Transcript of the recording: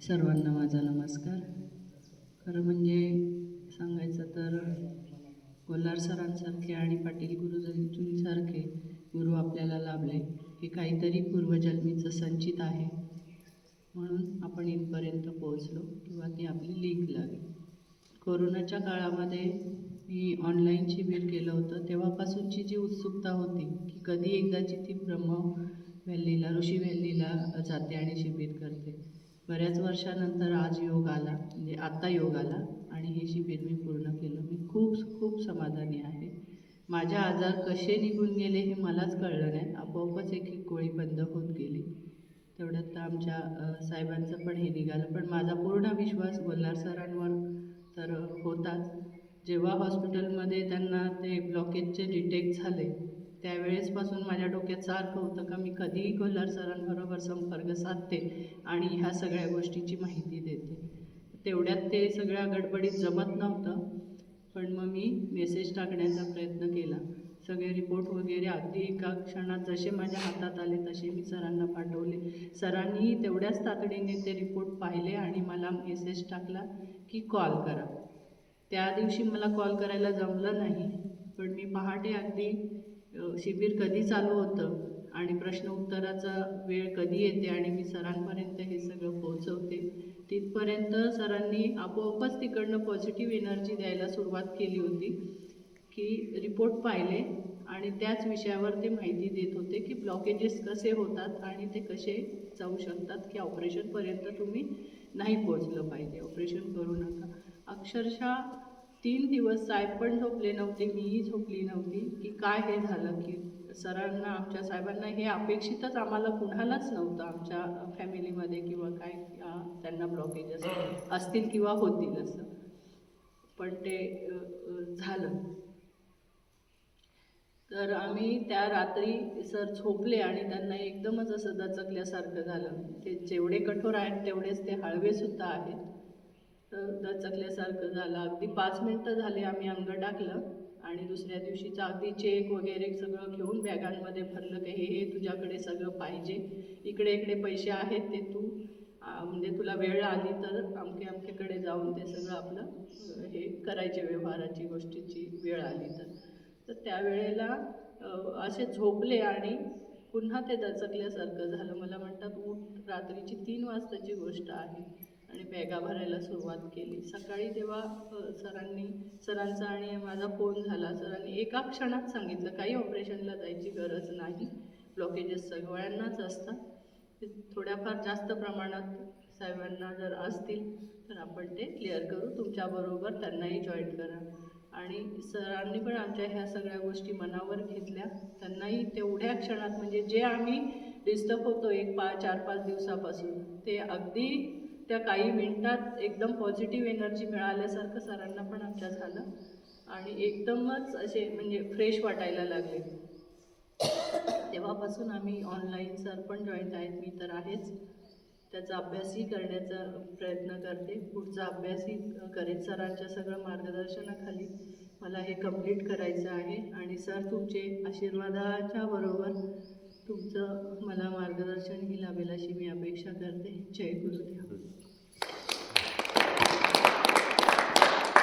सर्वांना माझा नमस्कार. खरं म्हणजे सांगायचं तर कोल्हार सरांसारखे आणि पाटील गुरुजींसारखे गुरु आपल्याला लाभले हे काहीतरी पूर्वजन्मीचं संचित आहे, म्हणून आपण इथपर्यंत पोहोचलो किंवा ती आपली लीक लागली. कोरोनाच्या काळामध्ये मी ऑनलाईन शिबिर केलं होतं. तेव्हापासूनची जी उत्सुकता होती की कधी एकदाची ती ब्रह्म व्हॅलीला ऋषी व्हॅलीला जाते आणि शिबिर करते. बऱ्याच वर्षानंतर आज योग आला, म्हणजे आता योग आला आणि हे शिबिर मी पूर्ण केलं. मी खूप खूप समाधानी आहे. माझे आजार कसे निघून गेले हे मलाच कळलं नाही. आपोआपच एक एक गोळी बंद होत गेली. तेवढ्यात तर आमच्या साहेबांचं पण हे निघालं. पण माझा पूर्ण विश्वास कोल्हार सरांवर तर होताच. जेव्हा हॉस्पिटलमध्ये त्यांना ते ब्लॉकेजचे डिटेक्ट झाले त्यावेळेसपासून माझ्या डोक्यात सारखं होतं का मी कधीही कोल्हार सरांबरोबर संपर्क साधते आणि ह्या सगळ्या गोष्टीची माहिती देते. तेवढ्यात ते सगळ्या गडबडीत जमत नव्हतं, पण मग मी मेसेज टाकण्याचा प्रयत्न केला. सगळे रिपोर्ट वगैरे अगदी एका क्षणात जसे माझ्या हातात आले तसे मी सरांना पाठवले. सरांनी तेवढ्याच तातडीने ते रिपोर्ट पाहिले आणि मला मेसेज टाकला की कॉल करा. त्या दिवशी मला कॉल करायला जमलं नाही, पण मी पहाटे अगदी शिबिर कधी चालू होतं आणि प्रश्न उत्तराचा वेळ कधी येते आणि मी सरांपर्यंत हे सगळं पोहोचवते तिथपर्यंत सरांनी आपोआपच तिकडनं पॉझिटिव्ह एनर्जी द्यायला सुरुवात केली होती की रिपोर्ट पाहिले आणि त्याच विषयावर ते माहिती देत होते की ब्लॉकेजेस कसे होतात आणि ते कसे जाऊ शकतात की ऑपरेशनपर्यंत तुम्ही नाही पोचलं पाहिजे, ऑपरेशन करू नका. अक्षरशः 3 दिवस साहेब पण झोपले नव्हते, मीही झोपली नव्हती की काय हे झालं की सरांना आमच्या साहेबांना हे अपेक्षितच आम्हाला कुणालाच नव्हतं आमच्या फॅमिलीमध्ये किंवा काय त्यांना ब्लॉकेजेस असतील किंवा होतील असं, पण ते झालं. तर आम्ही त्या रात्री सर झोपले आणि त्यांना एकदमच असं दचकल्यासारखं झालं. ते जेवढे कठोर आहेत तेवढेच ते हळवेसुद्धा आहेत. तर दचकल्यासारखं झालं. अगदी 5 मिनटं झाले आम्ही अंग टाकलं आणि दुसऱ्या दिवशीचं अगदी चेक वगैरे सगळं घेऊन बॅगांमध्ये भरलं की हे तुझ्याकडे सगळं पाहिजे, इकडे इकडे पैसे आहेत ते तू म्हणजे तुला वेळ आली तर अमक्याकडे जाऊन ते सगळं आपलं हे करायचे, व्यवहाराची गोष्टीची वेळ आली तर त्यावेळेला असे झोपले आणि पुन्हा ते दचकल्यासारखं झालं. मला म्हणतात उठ, रात्रीची 3 वाजताची गोष्ट आहे आणि बॅगा भरायला सुरुवात केली. सकाळी तेव्हा सरांचा आणि माझा फोन झाला. सरांनी एका क्षणात सांगितलं काही ऑपरेशनला जायची गरज नाही, ब्लॉकेजेस सगळ्यांनाच असतात, ते थोड्याफार जास्त प्रमाणात साहेबांना जर असतील तर आपण ते क्लिअर करू, तुमच्याबरोबर त्यांनाही जॉईन करा. आणि सरांनी पण आमच्या ह्या सगळ्या गोष्टी मनावर घेतल्या. त्यांनाही तेवढ्या क्षणात म्हणजे जे आम्ही डिस्टर्ब होतो 4-5 दिवसापासून ते अगदी त्या काही मिनिटात एकदम पॉझिटिव्ह एनर्जी मिळाल्यासारखं सरांना पण आमच्या झालं आणि एकदमच असे म्हणजे फ्रेश वाटायला लागले. तेव्हापासून आम्ही ऑनलाईन सर पण जॉईंट आहेत, मी तर आहेच. त्याचा अभ्यासही करण्याचा प्रयत्न करते, पुढचा अभ्यासही करेन. सरांच्या सगळं मार्गदर्शनाखाली मला हे कंप्लीट करायचं आहे आणि सर तुमचे आशीर्वादाच्या बरोबर तुमचं मला मार्गदर्शनही लाभेल अशी मी अपेक्षा करते. जय गुरुदेव.